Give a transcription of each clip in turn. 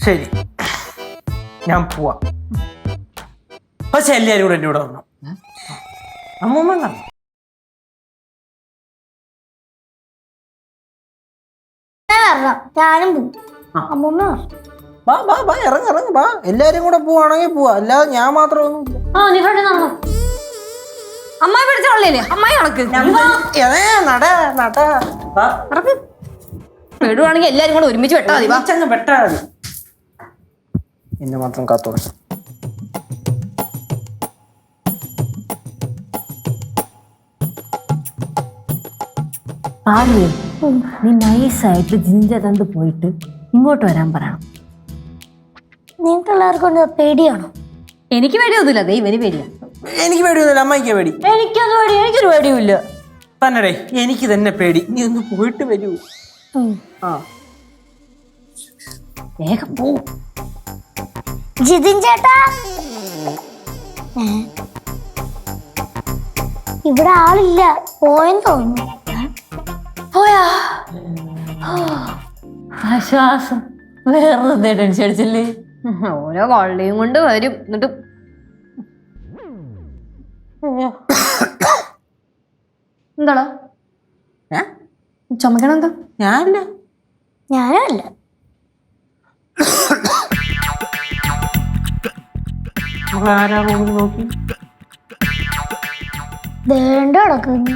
ശരി, ഞാൻ പോവാം. പക്ഷെ എല്ലാരും കൂടെ എന്റെ കൂടെ വരണം. അമ്മൂമ്മ കാണണം. ഞാനും പോവും. അമ്മൂമ്മ ബാ ബാ ബാ, ഇറങ്ങ ഇറങ്ങ ബാ. എല്ലാരും കൂടെ പോവാണെങ്കിൽ പോവാ, അല്ലാതെ ഞാൻ മാത്രമൊന്നും അമ്മായി പിടിച്ചോളില്ലേ? അമ്മായി കണക്ക് പെടുവാണെങ്കിൽ എല്ലാരും കൂടെ ഒരുമിച്ച് വെട്ടാ മതി. വെട്ടാ മതി. എന്നെ മാത്രം കാത്തോളൂ. ആദ്യം നീ നൈസായിട്ട് ജിഞ്ചതണ്ട് പോയിട്ട് ഇങ്ങോട്ട് വരാൻ പറയണം. നിങ്ങൾക്ക് എല്ലാവർക്കും പേടിയാണോ? എനിക്ക് പേടിയൊന്നുമില്ല, ദേ ഇവന് പേടിയാ. എനിക്ക് പേടിയൊന്നുമില്ല, അമ്മയ്ക്ക് പേടി. എനിക്കത് പേടി, എനിക്കൊരു പേടിയുമില്ല. തന്നെടേ, എനിക്ക് തന്നെ പേടി. നീ ഒന്ന് പോയിട്ട് വരൂ. ആ വേഗം പോ. ജിതിൻ ചേട്ടാ, ഇവിടെ ആളില്ല, പോയെന്ന് തോന്നുന്നു. പോയാ ആശ്വാസം. വേറെ ടെൻഷൻ അടിച്ചില്ലേ? ഓരോ വള്ളിയും കൊണ്ട് വരും. എന്നിട്ട് എന്താടാ ചുമക്കണം? എന്താ? ഞാനില്ല. ഞാനും അല്ല. ആരാ റൂമിൽ നോക്കി? ദേണ്ട കിടക്കുന്നു.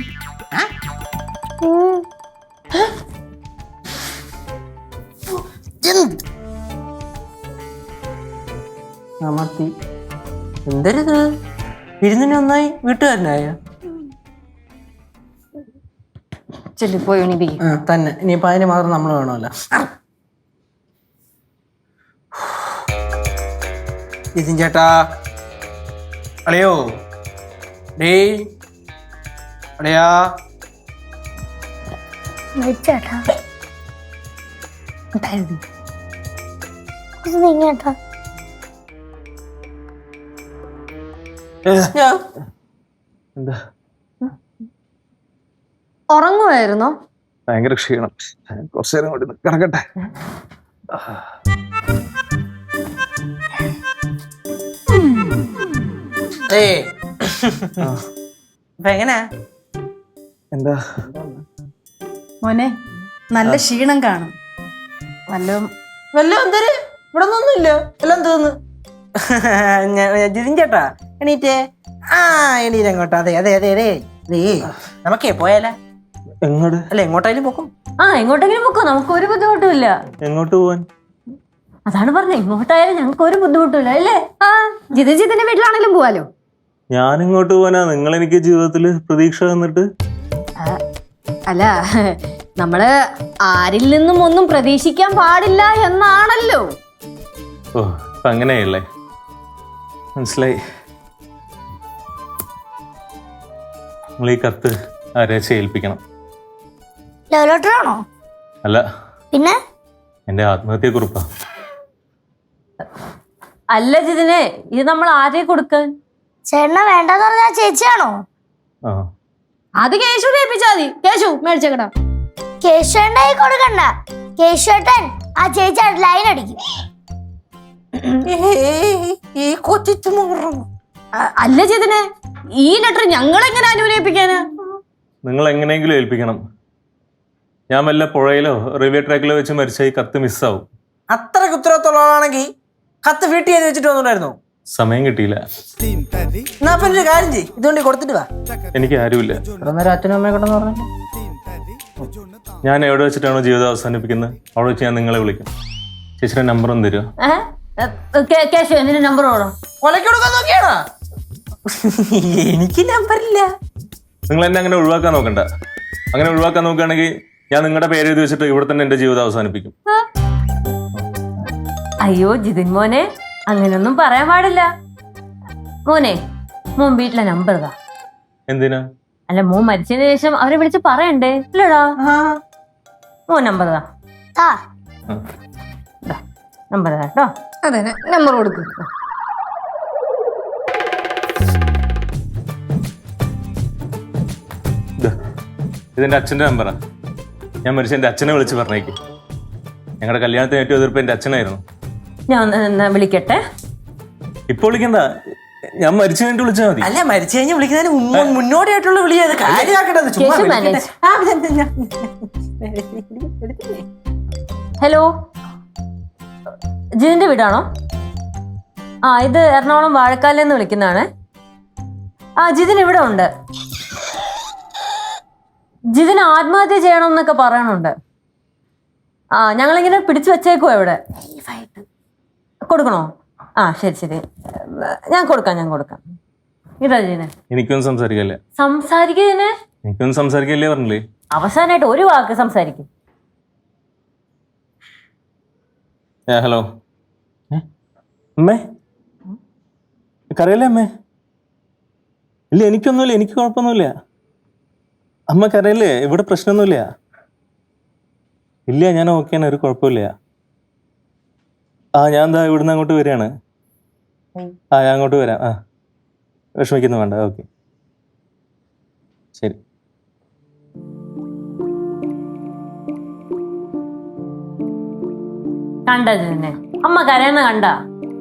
എന്തരുത് വിരുന്നിന് ഒന്നായി വീട്ടുകാരനായ ചെല്ലിപ്പോയി എണീപ്പിക്കും തന്നെ. ഇനിയിപ്പോ അതിന് മാത്രം നമ്മൾ വേണമല്ലോ. ജിതിൻ ചേട്ടാ, അളിയോ ഡേ അളിയാ. ചേട്ടാ നീങ്ങേട്ടാ. എന്താ ഉറങ്ങുമായിരുന്നോ? ഭയങ്കര ക്ഷീണം, കുറച്ചു നേരം കൂടി കിടക്കട്ടെ. എങ്ങനാ? എന്താ മോനെ, നല്ല ക്ഷീണം കാണും. വല്ല എന്തര് ഇവിടെ ഒന്നുമില്ല, എല്ലാം തീർന്ന്. ജിതിൻ ചേട്ടാ എണീറ്റേ. ആ എണീറ്റ് അങ്ങോട്ടാ. അതെ അതെ അതെ അതെ അതേ, നമുക്കേ പോയാലേ? എങ്ങോട്ട്? അല്ല എങ്ങോട്ടായാലും പോക്കും. എങ്ങോട്ടെങ്കിലും പൊക്കോ, നമുക്ക് ഒരു ബുദ്ധിമുട്ടുമില്ല. എങ്ങോട്ട് പോവാൻ? അതാണ് പറഞ്ഞത്, ഇങ്ങോട്ടായാലും ഞങ്ങൾക്ക് ഒരു ബുദ്ധിമുട്ടില്ല അല്ലേ? ജിതിന്റെ വീട്ടിലാണെങ്കിലും പോവാലോ. ഞാൻ ഇങ്ങോട്ട് പോവാനാ? നിങ്ങൾ എനിക്ക് ജീവിതത്തില് പ്രതീക്ഷ തന്നിട്ട്. അല്ല, നമ്മള് ആരിൽ നിന്നും ഒന്നും പ്രതീക്ഷിക്കാൻ പാടില്ല എന്നാണല്ലോ. ഓ, ഇപ്പൊ അങ്ങനെയല്ലേ, മനസ്സിലായി. നിങ്ങൾ ഈ കത്ത് ആരെ ഏൽപ്പിക്കണം? ലോലോട്ടറാണോ? അല്ല, പിന്നെ എന്റെ ആത്മഹത്യ കുറിപ്പാ. അല്ല ജിതിനെ, ഇത് നമ്മൾ ആരെ കൊടുക്കാൻ? ചേട്ടനെ വേണ്ടെന്ന് പറഞ്ഞാ ചേച്ചിയാണോ? ആ, അത് കേശുവിനെ ഏൽപ്പിച്ചാ മതി. കേശു മേടിച്ചേക്കടാ. കേശുവേട്ടൻ കൊടുക്കണ്ട. കേശുവേട്ടൻ ആ ചേച്ചി ലൈൻ അടിക്കും. ഈ കൊച്ചു. അല്ല ജിതിനെ, ഈ ലെറ്റർ ഞങ്ങൾ എങ്ങനെ അനുനയിപ്പിക്കാന്? നിങ്ങൾ എങ്ങനെയെങ്കിലും ഏൽപ്പിക്കണം. ഞാൻ വല്ല പുഴയിലോ റെയിൽവേ ട്രാക്കിലോ വെച്ച് മരിച്ച ഈ കത്ത് മിസ്സാവും. അത്രയ്ക്ക് ഉത്തരവാദിത്തമുള്ളതാണെങ്കിൽ കത്ത് വീട്ടിൽ ചെയ്ത് വെച്ചിട്ട് വന്നിട്ടുണ്ടായിരുന്നു. സമയം കിട്ടിയില്ല. എന്നാ പിന്നെ ഒരു കാര്യം ചെയ്യ്, ഇതുകൊണ്ട് കൊടുത്തിട്ട് വാ. എനിക്ക് ആരുമില്ല. നേരം അച്ഛനും അമ്മയെ കൊണ്ടെന്ന് പറഞ്ഞു. ഞാൻ എവിടെ വെച്ചിട്ടാണോ ജീവിതം അവസാനിപ്പിക്കുന്നത് അവിടെ വെച്ച് ഞാൻ നിങ്ങളെ വിളിക്കും. ചേച്ചിയുടെ നമ്പർ ഒന്ന് തരുമോ? കേശു എന്തിന്റെ നമ്പർ വേണം? കൊലക്ക് കൊടുക്കാൻ നോക്കിയാണോ? എനിക്ക് നമ്പറില്ല. നിങ്ങൾ എന്നെ അങ്ങനെ ഒഴിവാക്കാൻ നോക്കണ്ട. അങ്ങനെ ഒഴിവാക്കാൻ നോക്കുകയാണെങ്കിൽ ഞാൻ നിങ്ങളുടെ പേര് എഴുതി വെച്ചിട്ട് ഇവിടെ തന്നെ എന്റെ ജീവിതം അവസാനിപ്പിക്കും. അയ്യോ ജിതിൻ മോനെ, അങ്ങനെയൊന്നും പറയാൻ പാടില്ല മോനെ. മോൻ വീട്ടിലെ നമ്പർ ഇതാ. എന്തിനാ? അല്ല, മോൻ മരിച്ചതിന് ശേഷം അവരെ വിളിച്ച് പറയണ്ടേ? ഇല്ലടാ, മോൻ നമ്പർ ഇതാ. നമ്പർ ഇതാ കേട്ടോ. അതെ, നമ്പർ കൊടുക്കും. ഇതെന്റെ അച്ഛന്റെ നമ്പറാ. ഞാൻ മരിച്ച എന്റെ അച്ഛനെ വിളിച്ച് പറഞ്ഞേക്ക്. ഞങ്ങളുടെ കല്യാണത്തിന് ഏറ്റവും എതിർപ്പ് എന്റെ അച്ഛനായിരുന്നു. ഞാൻ എന്നാ വിളിക്കട്ടെ. ഇപ്പൊ വിളിക്കണ്ട, ഞാൻ മരിച്ചു കഴിഞ്ഞിട്ട് വിളിച്ചാൽ മതി. അല്ല, മരിച്ചു കഴിഞ്ഞ് വിളിക്കുന്നതിന് മുന്നോടിയായിട്ടുള്ള വിളി, അത് കാര്യമാക്കട്ടെ. ചുമ്മാ കേശു വിളിക്കട്ടെ. manage. ആ, എടുത്തില്ലേ? ഹലോ, ജിതിന്റെ വീടാണോ? ആ, ഇത് എറണാകുളം വാഴക്കാലിൽ നിന്ന് വിളിക്കുന്നതാണ്. ആ, ജിതിൻ ഇവിടെ ഉണ്ട്. ജിതിന് ആത്മഹത്യ ചെയ്യണമെന്നൊക്കെ പറയണുണ്ട്. ആ, ഞങ്ങളിങ്ങനെ പിടിച്ചു വെച്ചേക്കുവാ ഇവിടെ. കൊടുക്കണോ? ആ, ശരി ശരി, ഞാൻ കൊടുക്കാം. ഇതാ ജിതിന്. എനിക്കൊന്നും സംസാരിക്കല്ലേ. സംസാരിക്കുന്നതിന് എനിക്കൊന്നും സംസാരിക്കല്ലേ പറഞ്ഞില്ലേ? അവസാനമായിട്ട് ഒരു വാക്ക് സംസാരിക്കും. ഹലോ അമ്മേ, കരയല്ലേ അമ്മേ? ഇല്ല, എനിക്കൊന്നുമില്ല, എനിക്ക് കുഴപ്പമൊന്നുമില്ല. അമ്മ കരയല്ലേ? ഇവിടെ പ്രശ്നമൊന്നുമില്ല. ഇല്ല, ഞാൻ ഓക്കെയാണ്, ഒരു കുഴപ്പമില്ല. ആ, ഞാൻ എന്താ ഇവിടുന്ന് അങ്ങോട്ട് വരികയാണ്. ആ, ഞാൻ അങ്ങോട്ട് വരാം. ആ, വിഷമിക്കുന്നു വേണ്ട. ഓക്കെ, ശരി. കണ്ട ജിതിനെ, അമ്മ കരയുന്ന കണ്ട.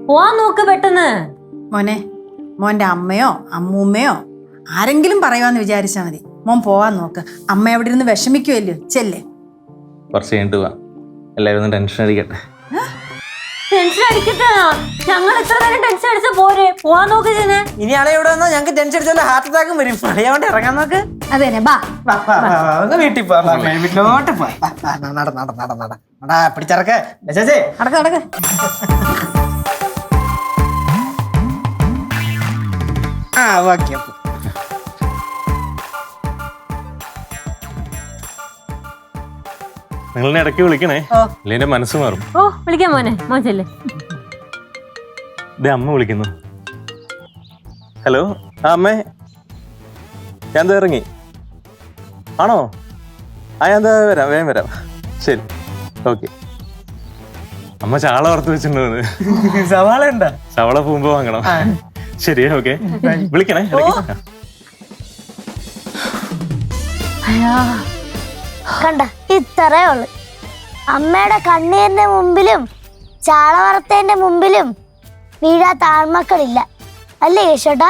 പോവാൻ നോക്ക് പെട്ടെന്ന്. മോനെ, മോന്റെ അമ്മയോ അമ്മൂമ്മയോ ആരെങ്കിലും പറയുവാന്ന് വിചാരിച്ചാ മതി. മോൻ പോവാൻ നോക്ക്. അമ്മ എവിടെ ഇരുന്ന് വിഷമിക്കുമല്ലോ. ചെല്ലേ. കുറച്ച് കഴിഞ്ഞിട്ട് പോവാം. എല്ലാവരും ഒന്ന് ടെൻഷൻ അടിക്കട്ടെ. ടെൻഷൻ അടിക്കട്ടെ. ഞങ്ങൾ എത്ര നേരം ടെൻഷൻ അടിച്ച പോരെ? പോവാൻ നോക്ക് ജിതിനെ. ഇനി ആളെ ഇവിടെ വന്നാൽ ഞങ്ങൾക്ക് ടെൻഷൻ അടിച്ചാൽ ഹാർട്ട് അറ്റാക്കും വരും. അറിയാണ്ട് ഇറങ്ങാൻ നോക്ക്. അതെ ബാ. വീട്ടിൽ വീട്ടിലോട്ട് പോടാ, പിടിച്ചിറക്കേ ചേച്ചേ. നടക്ക്. ആ, ഓക്കെ. നിങ്ങളെ ഇടയ്ക്ക് വിളിക്കണേ, അല്ലെ എന്റെ മനസ്സ് മാറും. ഓ, വിളിക്കാം മോനെ, മോൻ ചെല്ലേ. ഇതേ അമ്മ വിളിക്കുന്നു. ഹലോ, ആ അമ്മേ, ഞാൻ എന്താ ഇറങ്ങി? ആണോ? ആ, ഞാൻ എന്താ വരാം, വേഗം വരാം. ശരി, ഓക്കെ. അമ്മ ചാള വറുത്ത് വെച്ചിട്ടുണ്ടോ? സവാള ഉണ്ടാ? സവാള പോകുമ്പോ വാങ്ങണം. ശരി, ഓക്കെ, വിളിക്കണേ ഇടയ്ക്ക്. കണ്ട, ഇത്രേ ഉള്ളു. അമ്മയുടെ കണ്ണീരിന്റെ മുമ്പിലും ചാള വറുത്തതിന്റെ മുമ്പിലും വീഴാത്ത ആൺമക്കളില്ല, അല്ലേ കേശോട്ടാ?